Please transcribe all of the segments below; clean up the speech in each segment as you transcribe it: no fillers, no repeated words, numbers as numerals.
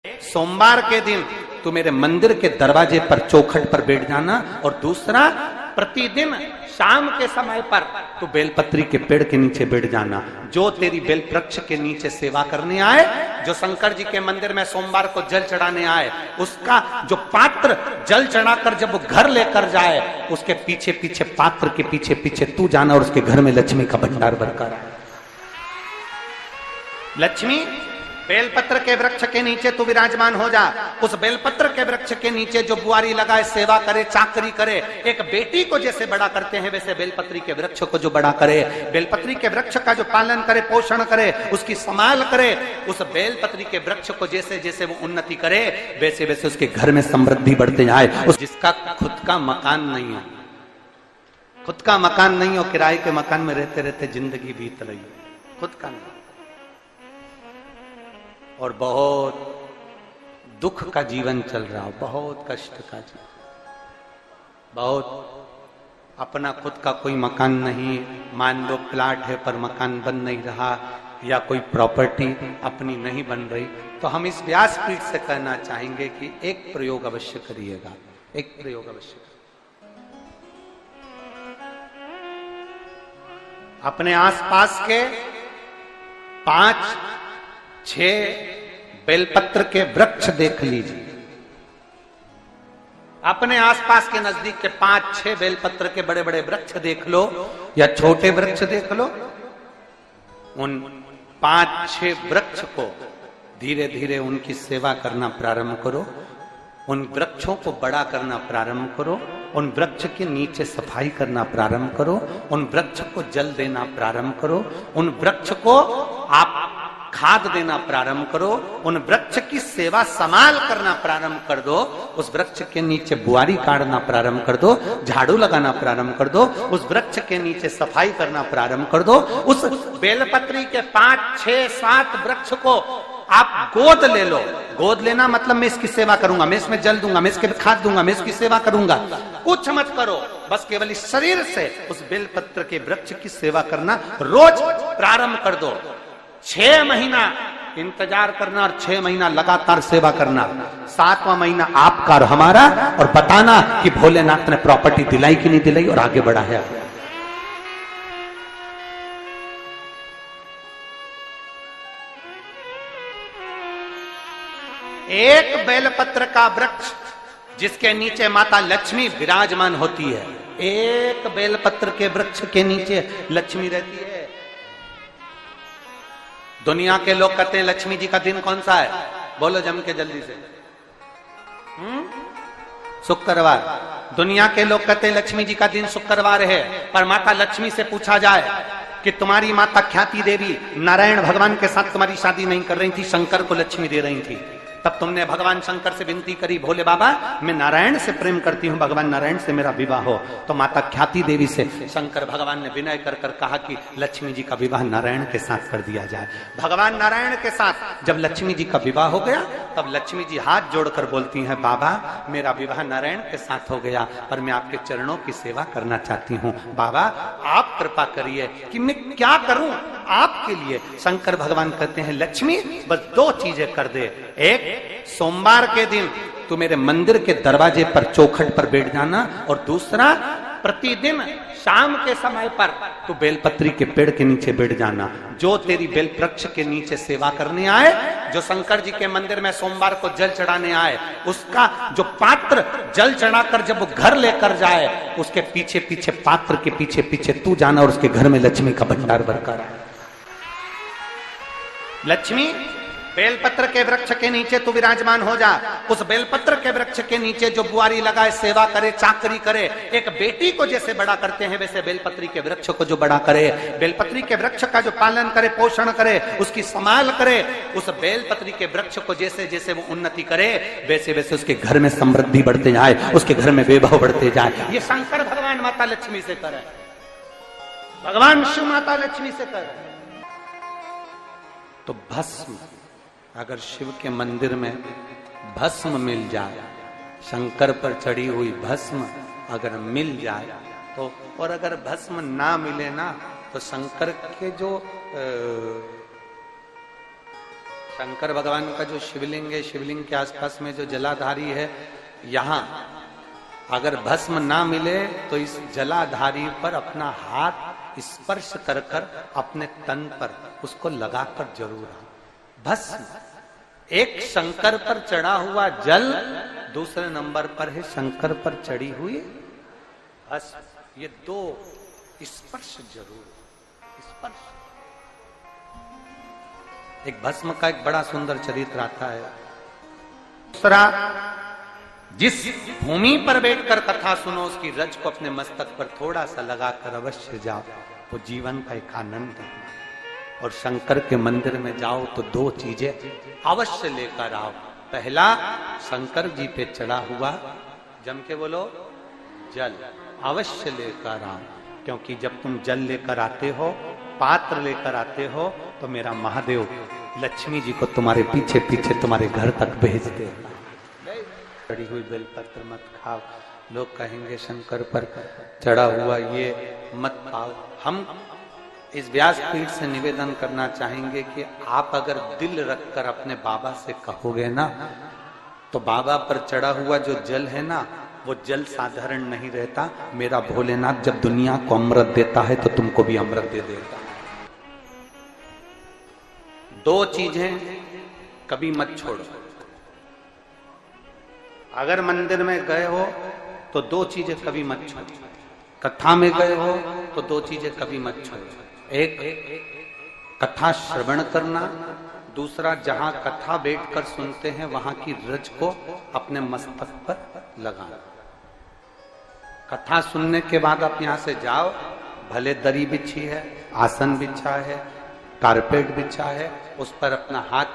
सोमवार के दिन तू मेरे मंदिर के दरवाजे पर चौखट पर बैठ जाना, और दूसरा प्रतिदिन शाम के समय पर तू बेलपत्री के पेड़ के नीचे बैठ जाना। जो तेरी बेल वृक्ष के नीचे सेवा करने आए, जो शंकर जी के मंदिर में सोमवार को जल चढ़ाने आए, उसका जो पात्र जल चढ़ाकर जब वो घर लेकर जाए, उसके पीछे पीछे पात्र के पीछे पीछे तू जाना और उसके घर में लक्ष्मी का भंडार भरकर आए। लक्ष्मी बेलपत्र के वृक्ष के नीचे तू विराजमान हो जा। उस बेलपत्र के वृक्ष के नीचे जो बुआरी लगाए, सेवा करे, चाकरी करे, एक बेटी को जैसे बड़ा करते हैं वैसे बेलपत्री के वृक्ष को जो बड़ा करे, बेलपत्री के वृक्ष का जो पालन करे, पोषण करे, उसकी संभाल करे, उस बेलपत्री के वृक्ष को जैसे जैसे वो उन्नति करे, वैसे वैसे उसके घर में समृद्धि बढ़ते जाए। उस जिसका खुद का मकान नहीं हो, खुद का मकान नहीं हो, किराए के मकान में रहते रहते जिंदगी बीत रही हो, खुद का नहीं, और बहुत दुख का जीवन चल रहा हो, बहुत कष्ट का जीवन, बहुत अपना खुद का कोई मकान नहीं, मान लो प्लाट है पर मकान बन नहीं रहा, या कोई प्रॉपर्टी अपनी नहीं बन रही, तो हम इस व्यासपीठ से कहना चाहेंगे कि एक प्रयोग अवश्य करिएगा, एक प्रयोग अवश्य। अपने आसपास के 5-6 बेलपत्र के वृक्ष देख लीजिए, अपने आसपास के नजदीक के 5-6 बेलपत्र के बड़े बड़े वृक्ष देख लो या छोटे वृक्ष देख लो। उन 5-6 वृक्ष को धीरे धीरे उनकी सेवा करना प्रारंभ करो, उन वृक्षों को बड़ा करना प्रारंभ करो, उन वृक्ष के नीचे सफाई करना प्रारंभ करो, उन वृक्ष को जल देना प्रारंभ करो, उन वृक्ष को आप खाद देना प्रारंभ करो, उन वृक्ष की सेवा संभाल करना प्रारंभ कर दो, उस वृक्ष के नीचे बुआरी काटना प्रारंभ कर दो, झाड़ू लगाना प्रारंभ कर दो, उस वृक्ष के नीचे सफाई करना प्रारंभ कर दो। उस बेलपत्री के 5-6-7 वृक्ष को आप गोद ले लो। गोद लेना मतलब मैं इसकी सेवा करूंगा, मैं इसमें जल दूंगा, मैं इसके खाद दूंगा, मैं इसकी सेवा करूंगा, कुछ मत करो, बस केवल इस शरीर से उस बेलपत्र के वृक्ष की सेवा करना रोज प्रारंभ कर दो। 6 महीना इंतजार करना और 6 महीना लगातार सेवा करना, 7वां महीना आपका और हमारा, और बताना कि भोलेनाथ ने प्रॉपर्टी दिलाई कि नहीं दिलाई और आगे बढ़ा है। एक बेलपत्र का वृक्ष जिसके नीचे माता लक्ष्मी विराजमान होती है, एक बेलपत्र के वृक्ष के नीचे लक्ष्मी रहती है। दुनिया के लोग कहते हैं लक्ष्मी जी का दिन कौन सा है, बोलो जम के जल्दी से। शुक्रवार। दुनिया के लोग कहते हैं लक्ष्मी जी का दिन शुक्रवार है, पर माता लक्ष्मी से पूछा जाए कि तुम्हारी माता ख्याति देवी नारायण भगवान के साथ तुम्हारी शादी नहीं कर रही थी, शंकर को लक्ष्मी दे रही थी, तब तुमने भगवान शंकर से विनती करी, भोले बाबा मैं नारायण से प्रेम करती हूं, भगवान नारायण से मेरा विवाह हो। तो माता ख्याति देवी से शंकर भगवान ने विनय कर कर कहा कि लक्ष्मी जी का विवाह नारायण के साथ कर दिया जाए। भगवान नारायण के साथ जब लक्ष्मी जी का विवाह हो गया, तब लक्ष्मी जी हाथ जोड़कर बोलती हैं, बाबा मेरा विवाह नारायण के साथ हो गया, पर मैं आपके चरणों की सेवा करना चाहती हूँ, बाबा आप कृपा करिए कि मैं क्या करूं आपके लिए। शंकर भगवान कहते हैं, लक्ष्मी बस 2 चीजें कर दे, एक सोमवार के दिन तू मेरे मंदिर के दरवाजे पर चौखट पर बैठ जाना, और दूसरा प्रतिदिन शाम के समय पर तू बेलपत्री के पेड़ के नीचे बैठ जाना। जो तेरी बेल वृक्ष के नीचे सेवा करने आए, जो शंकर जी के मंदिर में सोमवार को जल चढ़ाने आए, उसका जो पात्र जल चढ़ाकर जब वो घर लेकर जाए, उसके पीछे पीछे पात्र के पीछे पीछे तू जाना और उसके घर में लक्ष्मी का भंडार भरकर आए। लक्ष्मी बेलपत्र के वृक्ष के नीचे तू विराजमान हो जा। उस बेलपत्र के वृक्ष के नीचे जो बुआरी लगाए, सेवा करे, चाकरी करे, एक बेटी को जैसे बड़ा करते हैं वैसे बेलपत्री के वृक्ष को जो बड़ा करे, बेलपत्री के वृक्ष का जो पालन करे, पोषण करे, उसकी संभाल करे, उस बेलपत्री के वृक्ष को जैसे जैसे वो उन्नति करे, वैसे वैसे उसके घर में समृद्धि बढ़ते जाए, उसके घर में वैभव बढ़ते जाए। ये शंकर भगवान माता लक्ष्मी से करे, भगवान शिव माता लक्ष्मी से करे। तो भस्म, अगर शिव के मंदिर में भस्म मिल जाए, शंकर पर चढ़ी हुई भस्म अगर मिल जाए तो, और अगर भस्म ना मिले ना, तो शंकर के जो शंकर भगवान का जो शिवलिंग है, शिवलिंग के आसपास में जो जलाधारी है, यहाँ अगर भस्म ना मिले तो इस जलाधारी पर अपना हाथ स्पर्श कर कर अपने तन पर उसको लगाकर जरूर आओ। भस्म एक शंकर पर चढ़ा हुआ जल, दूसरे नंबर पर है शंकर पर चढ़ी हुई भस्म। ये दो स्पर्श जरूर, स्पर्श। एक भस्म का एक बड़ा सुंदर चरित्र आता है। दूसरा, जिस भूमि पर बैठकर कथा सुनो उसकी रज को अपने मस्तक पर थोड़ा सा लगाकर अवश्य जाओ, वो जीवन का एक आनंद है। और शंकर के मंदिर में जाओ तो दो चीजें अवश्य लेकर आओ। पहला, शंकर जी पे चढ़ा हुआ, जम के बोलो, जल अवश्य लेकर आओ। क्योंकि जब तुम जल लेकर आते हो, पात्र लेकर आते हो, तो मेरा महादेव लक्ष्मी जी को तुम्हारे पीछे पीछे तुम्हारे घर तक भेजते हैं। चढ़ी हुई बेलपत्र मत खाओ, लोग कहेंगे शंकर पर चढ़ा हुआ ये मत खाओ। हम इस व्यासपीठ से निवेदन करना चाहेंगे कि आप अगर दिल रखकर अपने बाबा से कहोगे ना, तो बाबा पर चढ़ा हुआ जो जल है ना, वो जल साधारण नहीं रहता। मेरा भोलेनाथ जब दुनिया को अमृत देता है तो तुमको भी अमृत दे देता है। दो चीजें कभी मत छोड़ो। अगर मंदिर में गए हो तो दो चीजें कभी मत छोड़ो। कथा में गए हो तो दो चीजें कभी मत छोड़ो। एक, कथा श्रवण करना। दूसरा, जहां कथा बैठकर सुनते हैं वहां की रज को अपने मस्तक पर लगाना। कथा सुनने के बाद आप यहां से जाओ, भले दरी बिछी है, आसन बिछा है, कारपेट बिछा है, उस पर अपना हाथ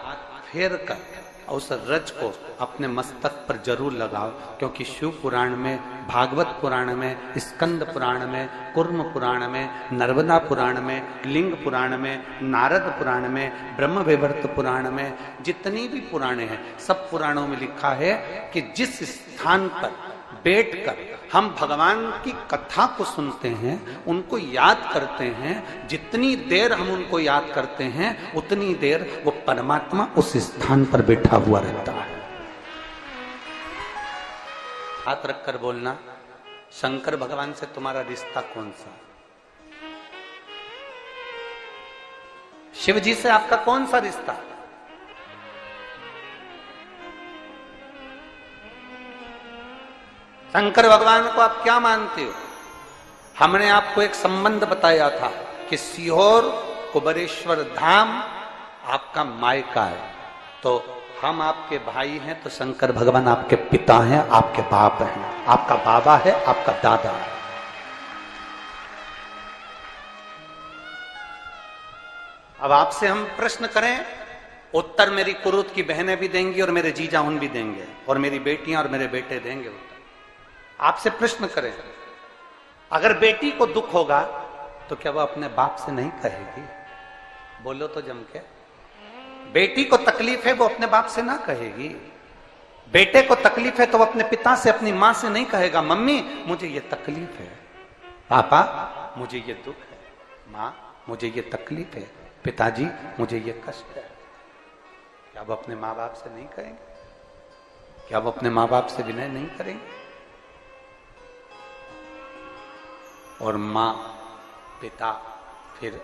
फेर कर उस रज को अपने मस्तक पर जरूर लगाओ। क्योंकि शिव पुराण में, भागवत पुराण में, स्कंद पुराण में, कुर्म पुराण में, नर्मदा पुराण में, लिंग पुराण में, नारद पुराण में, ब्रह्म वैवर्त पुराण में, जितनी भी पुराणे हैं, सब पुराणों में लिखा है कि जिस स्थान पर बैठकर हम भगवान की कथा को सुनते हैं, उनको याद करते हैं, जितनी देर हम उनको याद करते हैं उतनी देर वो परमात्मा उस स्थान पर बैठा हुआ रहता है। हाथ रखकर बोलना, शंकर भगवान से तुम्हारा रिश्ता कौन सा? शिव जी से आपका कौन सा रिश्ता? शंकर भगवान को आप क्या मानते हो? हमने आपको एक संबंध बताया था कि सीहोर कुबेरेश्वर धाम आपका मायका है, तो हम आपके भाई हैं, तो शंकर भगवान आपके पिता हैं, आपके बाप हैं, आपका बाबा है, आपका दादा है। अब आपसे हम प्रश्न करें, उत्तर मेरी कुरुत की बहनें भी देंगी और मेरे जीजा उन भी देंगे और मेरी बेटियां और मेरे बेटे देंगे उत्तर। आपसे प्रश्न करें, अगर बेटी को दुख होगा तो क्या वो अपने बाप से नहीं कहेगी? बोलो तो जम के। बेटी को तकलीफ है, वो अपने बाप से ना कहेगी। बेटे को तकलीफ है तो वो अपने पिता से, अपनी मां से नहीं कहेगा, मम्मी मुझे ये तकलीफ है, पापा मुझे ये दुख है, मां मुझे ये तकलीफ है, पिताजी मुझे ये कष्ट है। क्या वो अपने माँ बाप से नहीं कहेंगे? क्या वो अपने माँ बाप से विनय नहीं करेंगे? और माँ, पिता, फिर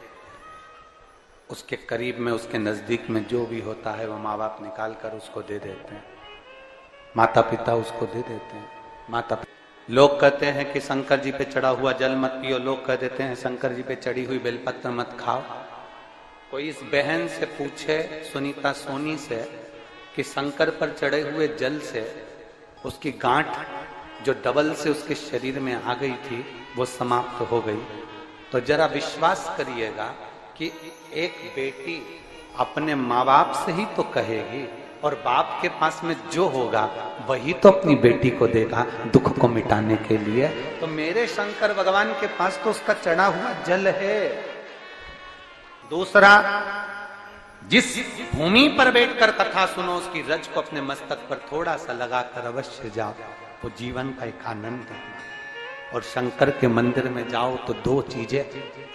उसके करीब में, उसके नजदीक में जो भी होता है वो माँ बाप निकाल कर उसको दे देते हैं, माता पिता उसको दे देते हैं। माता पिता, लोग कहते हैं कि शंकर जी पे चढ़ा हुआ जल मत पियो, लोग कह देते हैं शंकर जी पे चढ़ी हुई बेलपत्र मत खाओ। कोई इस बहन से पूछे, सुनीता सोनी से, कि शंकर पर चढ़े हुए जल से उसकी गांठ जो डबल से उसके शरीर में आ गई थी वो समाप्त हो गई, तो जरा विश्वास करिएगा कि एक बेटी अपने माँ बाप से ही तो कहेगी, और बाप के पास में जो होगा वही तो अपनी बेटी को देगा दुख को मिटाने के लिए। तो मेरे शंकर भगवान के पास तो उसका चढ़ा हुआ जल है। दूसरा, जिस भूमि पर बैठकर कथा सुनो उसकी रज को अपने मस्तक पर थोड़ा सा लगाकर अवश्य जाओ, वो जीवन का एक आनंद है। और शंकर के मंदिर में जाओ तो दो चीजें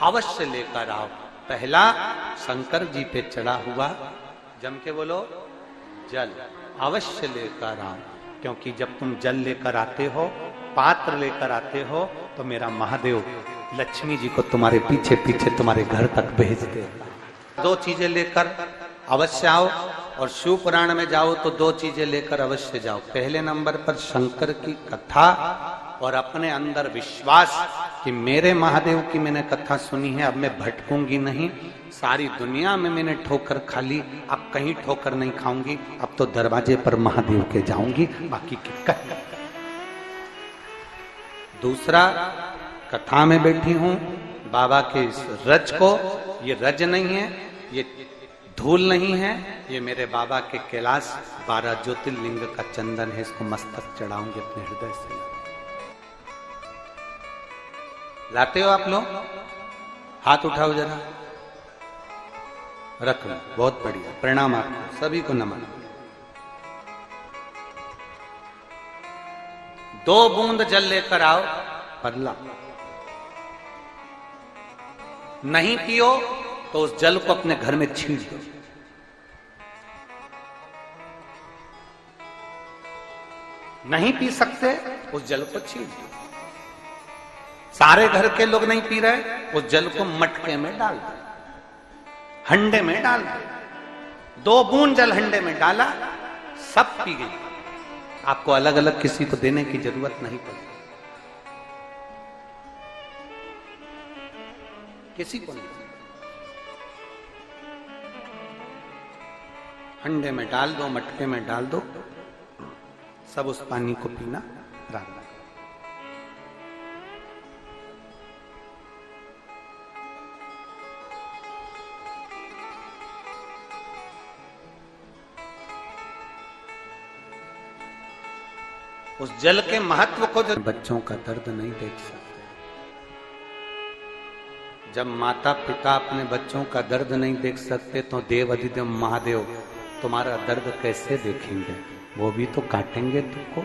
अवश्य लेकर आओ। पहला, शंकर जी पे चढ़ा हुआ जम के बोलो, जल अवश्य लेकर आओ, क्योंकि जब तुम जल लेकर आते हो, पात्र लेकर आते हो, तो मेरा महादेव लक्ष्मी जी को तुम्हारे पीछे पीछे तुम्हारे घर तक भेज देता। दो चीजें लेकर अवश्य आओ, और शिव पुराण में जाओ तो दो चीजें लेकर अवश्य जाओ। पहले नंबर पर शंकर की कथा और अपने अंदर विश्वास कि मेरे महादेव की मैंने कथा सुनी है, अब मैं भटकूंगी नहीं। सारी दुनिया में मैंने ठोकर खा ली, अब कहीं ठोकर नहीं खाऊंगी, अब तो दरवाजे पर महादेव के जाऊंगी, बाकी कहीं। दूसरा, कथा में बैठी हूं बाबा के इस रज को, ये रज नहीं है, ये धूल नहीं है, ये मेरे बाबा के कैलाश 12 ज्योतिर्लिंग का चंदन है, इसको मस्तक चढ़ाऊंगी अपने हृदय से। लाते हो आप लोग? हाथ उठाओ जरा, रख लो, बहुत बढ़िया, प्रणाम आपको सभी को, नमन। 2 बूंद जल लेकर आओ, पगला नहीं पियो तो उस जल को अपने घर में छींट दो। नहीं पी सकते, उस जल को छींट दो। सारे घर के लोग नहीं पी रहे, उस जल को मटके में डाल दो, हंडे में डाल दो। 2 बूंद जल हंडे में डाला, सब पी गई। आपको अलग अलग किसी को देने की जरूरत नहीं पड़ी, किसी को नहीं। हंडे में डाल दो, मटके में डाल दो, सब उस पानी को पीना प्रारंभ। उस जल के महत्व को जो बच्चों का दर्द नहीं देख सकते, जब माता पिता अपने बच्चों का दर्द नहीं देख सकते, तो देव अधिदेव महादेव तुम्हारा दर्द कैसे देखेंगे? वो भी तो काटेंगे तुमको,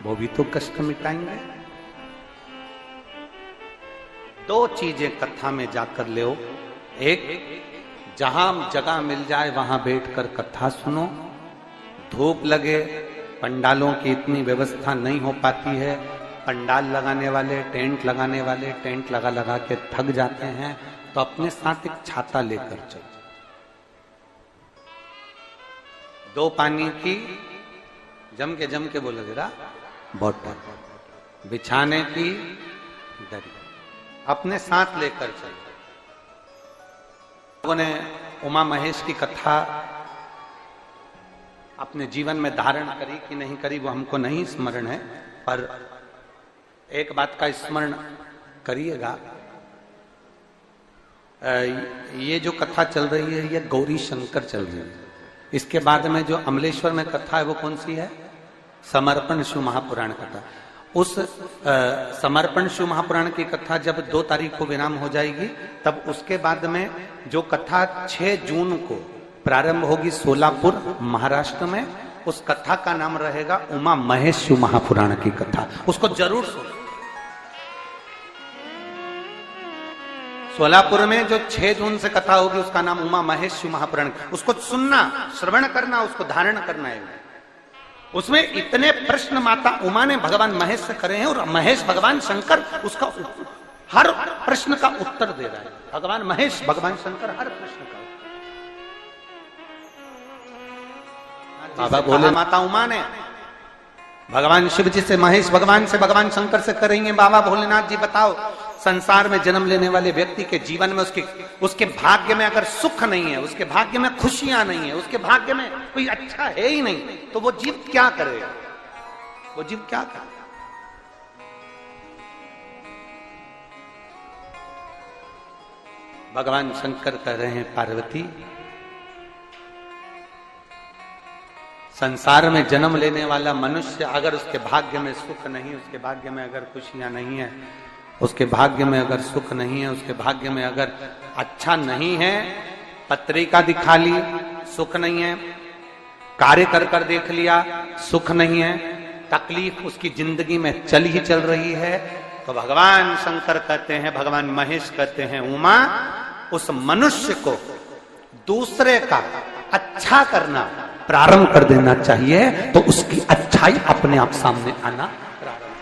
वो भी तो कष्ट मिटाएंगे। 2 चीजें कथा में जाकर ले, एक जहां जगह मिल जाए वहां बैठकर कथा सुनो। धूप लगे, पंडालों की इतनी व्यवस्था नहीं हो पाती है, पंडाल लगाने वाले, टेंट लगाने वाले टेंट लगा लगा के थक जाते हैं, तो अपने साथ एक छाता लेकर चलो। 2 पानी की जम के बोलो जरा, बोतल, बिछाने की दरी अपने साथ लेकर चलो। लोगों ने उमा महेश की कथा अपने जीवन में धारण करी कि नहीं करी वो हमको नहीं स्मरण है, पर एक बात का स्मरण करिएगा, ये जो कथा चल रही है ये गौरी शंकर चल रही है। इसके बाद में जो अमलेश्वर में कथा है वो कौन सी है? समर्पण शिव महापुराण कथा। उस समर्पण शिव महापुराण की कथा जब 2 तारीख को विराम हो जाएगी, तब उसके बाद में जो कथा 6 जून को प्रारंभ होगी सोलापुर महाराष्ट्र में, उस कथा का नाम रहेगा उमा महेश शिव महापुराण की कथा। उसको जरूर सुनो। सोलापुर में जो 6 जून से कथा होगी उसका नाम उमा महेश शिव महापुराण, उसको सुनना, श्रवण करना, उसको धारण करना है। उसमें इतने प्रश्न माता उमा ने भगवान महेश से करे हैं, और महेश भगवान शंकर उसका हर प्रश्न का उत्तर दे रहा है। भगवान महेश भगवान शंकर हर प्रश्न का। बाबा बोले माता उमा ने भगवान शिव जी से, महेश भगवान से, भगवान शंकर से करेंगे, बाबा भोलेनाथ जी बताओ, संसार में जन्म लेने वाले व्यक्ति के जीवन में उसके भाग्य में अगर सुख नहीं है, उसके भाग्य में खुशियां नहीं है, उसके भाग्य में कोई अच्छा है ही नहीं, तो वो जीव क्या करेगा? वो जीव क्या करेगा? भगवान शंकर कह रहे हैं, पार्वती, संसार में जन्म लेने वाला मनुष्य अगर उसके भाग्य में सुख नहीं, उसके भाग्य में अगर खुशियां नहीं है, उसके भाग्य में अगर सुख नहीं है, उसके भाग्य में अगर अच्छा नहीं है, पत्रिका दिखा ली सुख नहीं है, कार्य कर कर देख लिया सुख नहीं है, तकलीफ उसकी जिंदगी में चल ही चल रही है, तो भगवान शंकर कहते हैं, भगवान महेश कहते हैं, उमा, उस मनुष्य को दूसरे का अच्छा करना प्रारंभ कर देना चाहिए, तो उसकी अच्छाई अपने आप सामने आना प्रारंभ